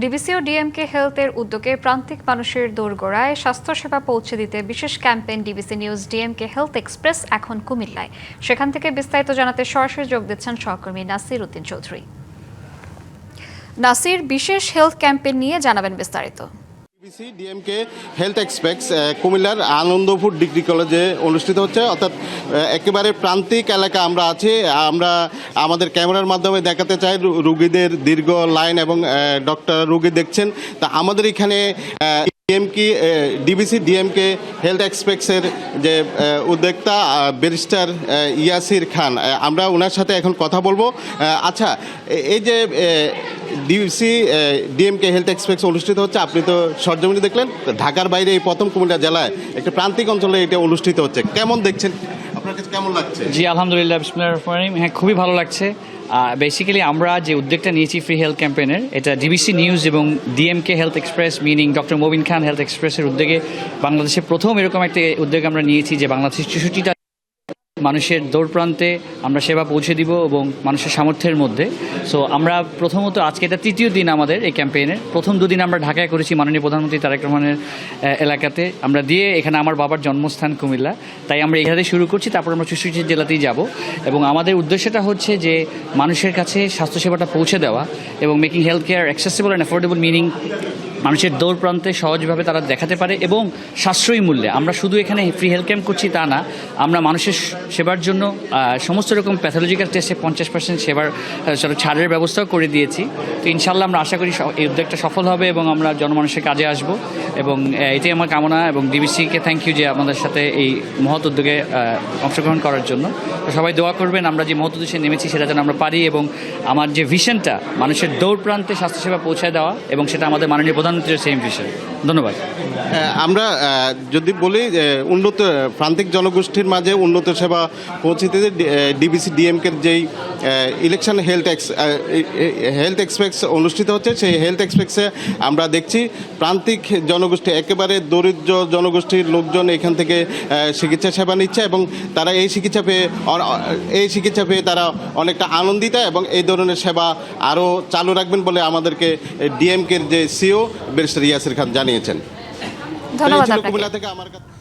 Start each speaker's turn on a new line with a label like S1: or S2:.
S1: DBC ও ডিএমকে হেলথের উদ্যোগে প্রান্তিক মানুষের দোরগোড়ায় স্বাস্থ্যসেবা পৌঁছে দিতে বিশেষ campaign DBC news DMK health express এখন কুমিল্লায়। সেখান থেকে বিস্তারিত জানাতে সরাসরি যোগ দিচ্ছেন সহকর্মী নাসির উদ্দিন চৌধুরী। নাসির, বিশেষ হেলথ ক্যাম্পেইন নিয়ে জানাবেন বিস্তারিত।
S2: ডিবিসি ডিএমকে হেলথ এক্সপ্রেস কুমিল্লার আনন্দপুর ডিগ্রি কলেজে অনুষ্ঠিত হচ্ছে, অর্থাৎ একেবারে প্রান্তিক এলাকা আমরা আছি। আমরা আমাদের ক্যামেরার মাধ্যমে দেখাতে চাই রুগীদের দীর্ঘ লাইন এবং ডক্টর রুগী দেখছেন। তা আমাদের এখানে ডিবিসি ডিএমকে হেলথ এক্সপ্রেসের যে উদ্যোক্তা ব্যারিস্টার ইয়াসির খান, আমরা ওনার সাথে এখন কথা বলবো। আচ্ছা, এই যে ডিবিসি ডিএমকে হেলথ এক্সপ্রেস অনুষ্ঠিত হচ্ছে, আপনি তো সরজমিনে দেখলেন, ঢাকার বাইরে এই প্রথম কুমিল্লা জেলায় একটা প্রান্তিক অঞ্চলে এটা অনুষ্ঠিত হচ্ছে, কেমন দেখছেন? আপনার কাছে কেমন লাগছে?
S3: জি আলহামদুলিল্লাহ, বিসমিল্লাহির রহমানির রহিম। হ্যাঁ, খুবই ভালো লাগছে। বেসিক্যালি আমরা যে উদ্যোগটা নিয়েছি ফ্রি হেলথ ক্যাম্পেইনের, এটা ডিবিসি নিউজ এবং DMK health express meaning doctor Mobin Khan health এক্সপ্রেসের উদ্যোগে বাংলাদেশে প্রথম এরকম একটা উদ্যোগ আমরা নিয়েছি যে বাংলাদেশের 64টা মানুষের দৌড়প্রান্তে আমরা সেবা পৌঁছে দিব এবং মানুষের সামর্থ্যের মধ্যে। সো আমরা প্রথমত আজকে এটা তৃতীয় দিন আমাদের এই ক্যাম্পেইনের। প্রথম দুদিন আমরা ঢাকায় করেছি মাননীয় প্রধানমন্ত্রী তারেক রহমানের এলাকাতে আমরা দিয়ে, এখানে আমার বাবার জন্মস্থান কুমিল্লা, তাই আমরা এখানে শুরু করছি, তারপর আমরা 64 জেলাতেই যাব। এবং আমাদের উদ্দেশ্যটা হচ্ছে যে মানুষের কাছে স্বাস্থ্যসেবাটা পৌঁছে দেওয়া এবং making health care accessible and affordable, meaning মানুষের দৌড় প্রান্তে সহজভাবে তারা দেখাতে পারে এবং সাশ্রয়ী মূল্যে। আমরা শুধু এখানে ফ্রি হেলথ ক্যাম্প করছি তা না, আমরা মানুষের সেবার জন্য সমস্ত রকম প্যাথোলজিক্যাল টেস্টে 50% সেবার ছাড়ের ব্যবস্থাও করে দিয়েছি। তো ইনশাল্লাহ আমরা আশা করি এই উদ্যোগটা সফল হবে এবং আমরা জনমানুষের কাজে আসব, এবং এটাই আমার কামনা। এবং ডিবিসিকে থ্যাংক ইউ যে আমাদের সাথে এই মহৎ উদ্যোগে অংশগ্রহণ করার জন্য। তো সবাই দোয়া করবেন আমরা যে মহৎ উদ্দেশ্যে নেমেছি সেটা যেন আমরা পারি, এবং আমার যে ভিশনটা মানুষের দৌড় প্রান্তে স্বাস্থ্যসেবা পৌঁছায় দেওয়া, এবং সেটা আমাদের মাননীয় প্রধানমন্ত্রীর সেম ভিশন। ধন্যবাদ।
S2: আমরা যদি বলি উন্নত প্রান্তিক জনগোষ্ঠীর মাঝে উন্নত সেবা পৌঁছে দিতে ডিবিসি ডিএমকের যেই ইলেকশন হেলথ এক্সপ্রেস অনুষ্ঠিত হচ্ছে, সেই হেলথ এক্সপ্রেসে আমরা দেখছি প্রান্তিক জনগোষ্ঠী, একেবারে দরিদ্র জনগোষ্ঠীর লোকজন এখান থেকে চিকিৎসা সেবা নিচ্ছে এবং তারা এই চিকিৎসা পেয়ে তারা অনেকটা আনন্দিত এবং এই ধরনের সেবা আরও চালু রাখবেন বলে আমাদেরকে ডিএমকের যে সিও ব্যারিস্টার ইয়াসির খান জানিয়েছেন।
S1: ধন্যবাদ।
S2: কুমিল্লা থেকে আমার কাছে।